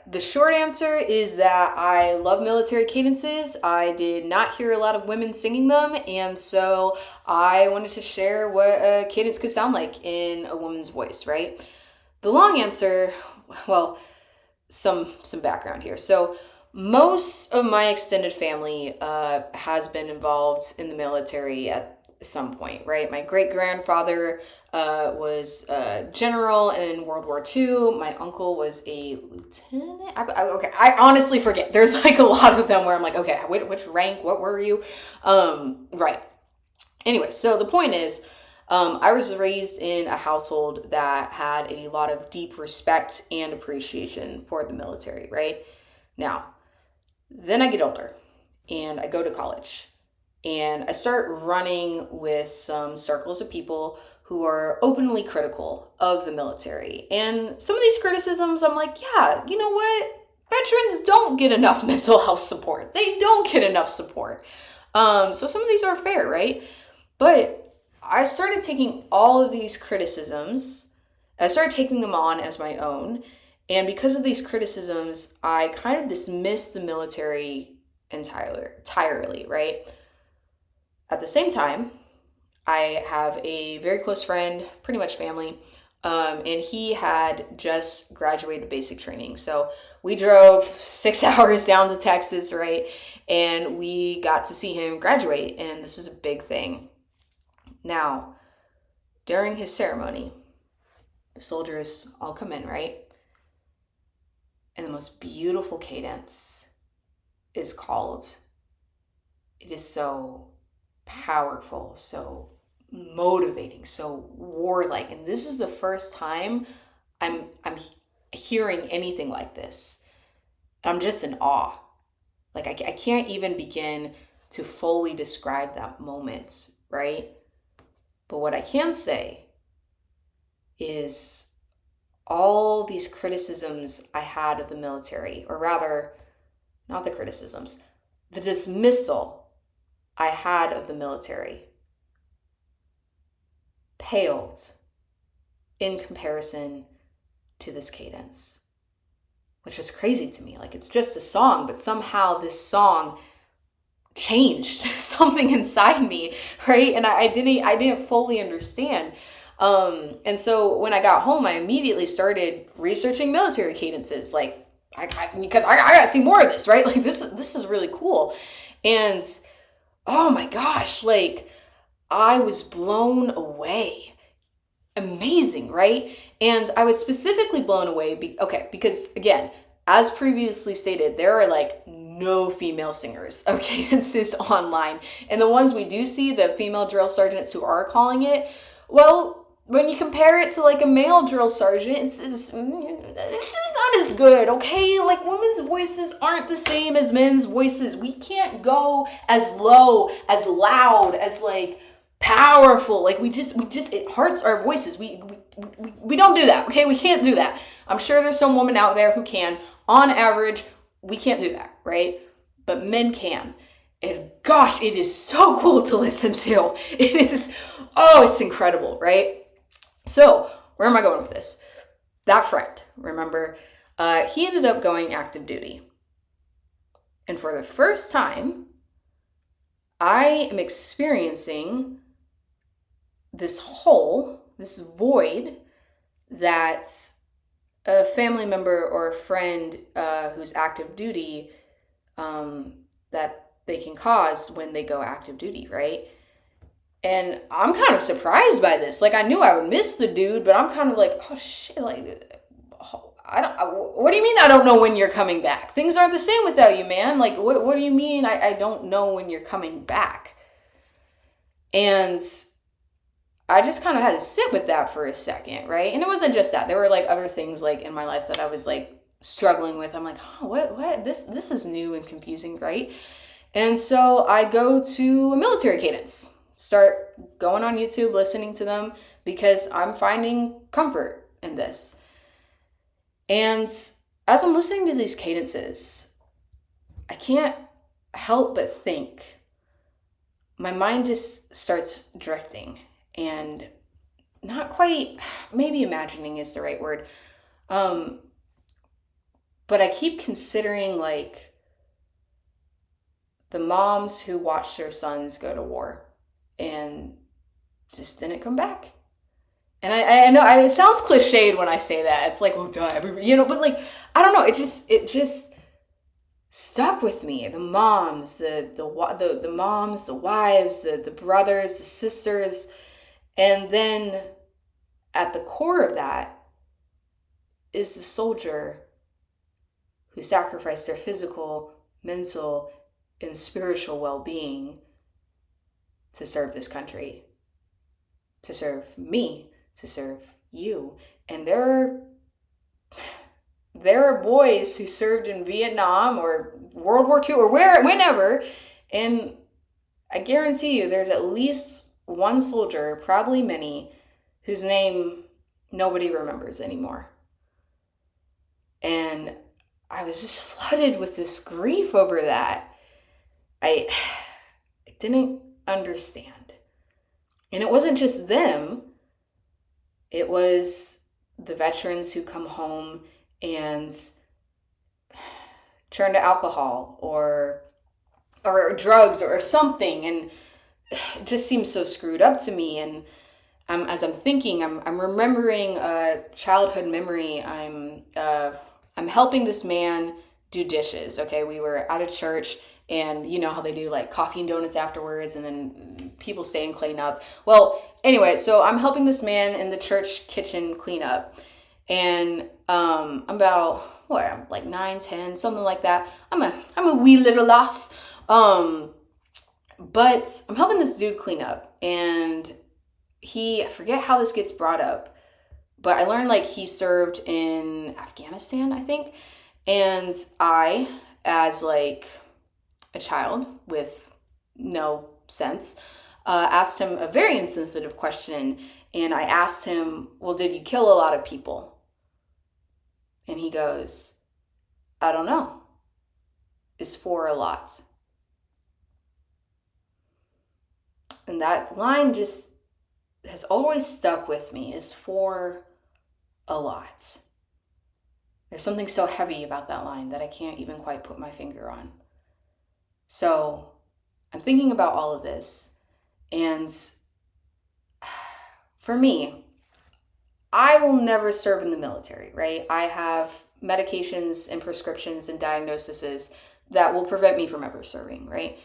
The short answer is that I love military cadences. I did not hear a lot of women singing them, and so I wanted to share what a cadence could sound like in a woman's voice, right? The long answer, well, some background here. So most of my extended family has been involved in the military at some point, right? My great grandfather was a general in World War II. My uncle was a lieutenant. Okay, I honestly forget. There's like a lot of them where I'm like, okay, which rank? What were you? Right. Anyway, so the point is, I was raised in a household that had a lot of deep respect and appreciation for the military, right? Now, then I get older and I go to college and I start running with some circles of people who are openly critical of the military. And some of these criticisms, I'm like, yeah, you know what? Veterans don't get enough mental health support. They don't get enough support. So some of these are fair, right? But I started taking all of these criticisms, I started taking them on as my own. And because of these criticisms, I kind of dismissed the military entirely, right? At the same time, I have a very close friend, pretty much family, and he had just graduated basic training. So we drove 6 hours down to Texas, right? And we got to see him graduate, and this was a big thing. Now, during his ceremony, the soldiers all come in, right? And the most beautiful cadence is called. It is so powerful, so motivating, so warlike. And this is the first time I'm hearing anything like this. I'm just in awe. Like I can't even begin to fully describe that moment, right? But what I can say is all these criticisms I had of the military, or rather, not the criticisms, the dismissal I had of the military paled in comparison to this cadence, which was crazy to me. Like, it's just a song, but somehow this song changed something inside me, right? And I didn't fully understand. And so when I got home, I immediately started researching military cadences, like because I gotta see more of this, right? Like this is really cool. And oh my gosh, like I was blown away. Amazing, right? And I was specifically blown away because again, as previously stated, there are like no female singers of cadences online. And the ones we do see, the female drill sergeants who are calling it, well, when you compare it to like a male drill sergeant, it's not as good, okay? Like women's voices aren't the same as men's voices. We can't go as low, as loud, as like powerful. Like we just it hurts our voices. We don't do that, okay? We can't do that. I'm sure there's some woman out there who can. On average, we can't do that, right? But men can. And gosh, it is so cool to listen to. It is, oh, it's incredible, right? So, where am I going with this? That friend, remember, he ended up going active duty. And for the first time, I am experiencing this hole, this void that a family member or a friend who's active duty that they can cause when they go active duty, right? And I'm kind of surprised by this. Like, I knew I would miss the dude, but I'm kind of like, oh shit, like, what do you mean I don't know when you're coming back? Things aren't the same without you, man. Like, what do you mean I don't know when you're coming back? And I just kind of had to sit with that for a second, right? And it wasn't just that. There were like other things like in my life that I was like struggling with. I'm like, oh, what? This is new and confusing, right? And so I go to a military cadence. Start going on YouTube, listening to them, because I'm finding comfort in this. And as I'm listening to these cadences, I can't help but think. My mind just starts drifting and not quite, maybe imagining is the right word. But I keep considering like the moms who watched their sons go to war and just didn't come back. And I know it sounds cliched when I say that. It's like, well, duh, everybody, but like, I don't know. It just stuck with me. The moms, the moms, the wives, the brothers, the sisters, and then at the core of that is the soldier who sacrificed their physical, mental, and spiritual well-being to serve this country, to serve me, to serve you. And there are boys who served in Vietnam or World War II or whenever, and I guarantee you there's at least one soldier, probably many, whose name nobody remembers anymore. And I was just flooded with this grief over that. I didn't understand. And it wasn't just them. It was the veterans who come home and turn to alcohol or drugs or something, and it just seems so screwed up to me. And as I'm thinking, I'm remembering a childhood memory. I'm helping this man do dishes. Okay, we were at a church, and you know how they do like coffee and donuts afterwards, and then people stay and clean up. Well, anyway, so I'm helping this man in the church kitchen clean up, and I'm about I'm like 9, 10, something like that. I'm a wee little lass. But I'm helping this dude clean up, and I forget how this gets brought up, but I learned like he served in Afghanistan, I think. And I, as like a child with no sense, asked him a very insensitive question. And I asked him, well, did you kill a lot of people? And he goes, I don't know. Is for a lot. And that line just has always stuck with me, is for a lot. There's something so heavy about that line that I can't even quite put my finger on. So I'm thinking about all of this, and for me, I will never serve in the military, right? I have medications and prescriptions and diagnoses that will prevent me from ever serving, right?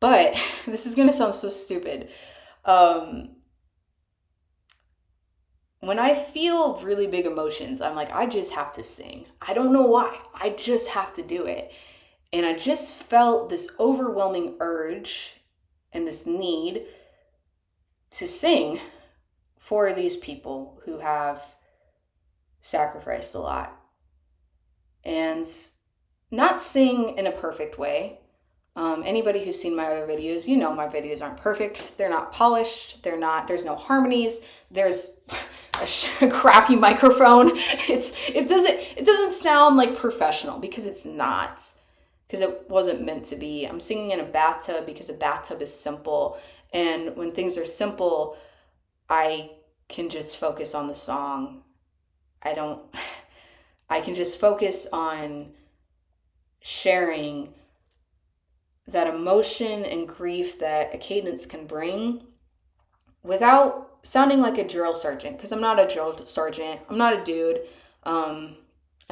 But this is going to sound so stupid. When I feel really big emotions, I'm like, I just have to sing. I don't know why. I just have to do it. And I just felt this overwhelming urge and this need to sing for these people who have sacrificed a lot. And not sing in a perfect way. Anybody who's seen my other videos, you know my videos aren't perfect. They're not polished. There's no harmonies. There's a crappy microphone. It doesn't sound like professional, because it's not. Because it wasn't meant to be. I'm singing in a bathtub because a bathtub is simple. And when things are simple, I can just focus on the song. I can just focus on sharing that emotion and grief that a cadence can bring without sounding like a drill sergeant, because I'm not a drill sergeant. I'm not a dude. I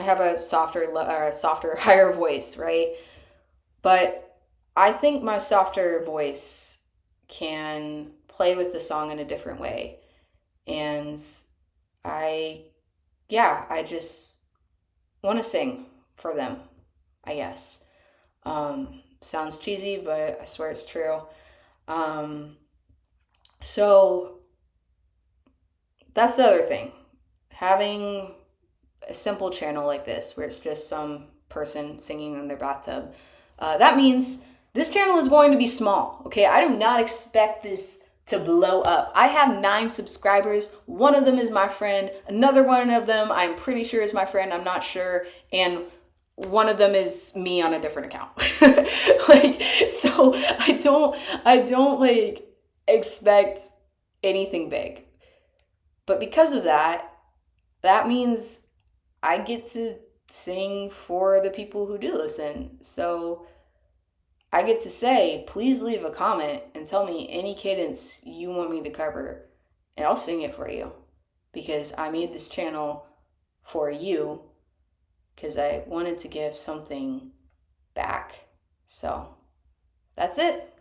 have a softer, higher voice, right? But I think my softer voice can play with the song in a different way. And I just want to sing for them, I guess. Sounds cheesy, but I swear it's true. So that's the other thing. Having a simple channel like this, where it's just some person singing in their bathtub, that means this channel is going to be small, okay? I do not expect this to blow up. I have 9 subscribers. One of them is my friend. Another one of them I'm pretty sure is my friend. I'm not sure. And one of them is me on a different account. So I don't like expect anything big. But because of that, that means I get to sing for the people who do listen. So I get to say, please leave a comment and tell me any cadence you want me to cover, and I'll sing it for you because I made this channel for you because I wanted to give something back. So that's it.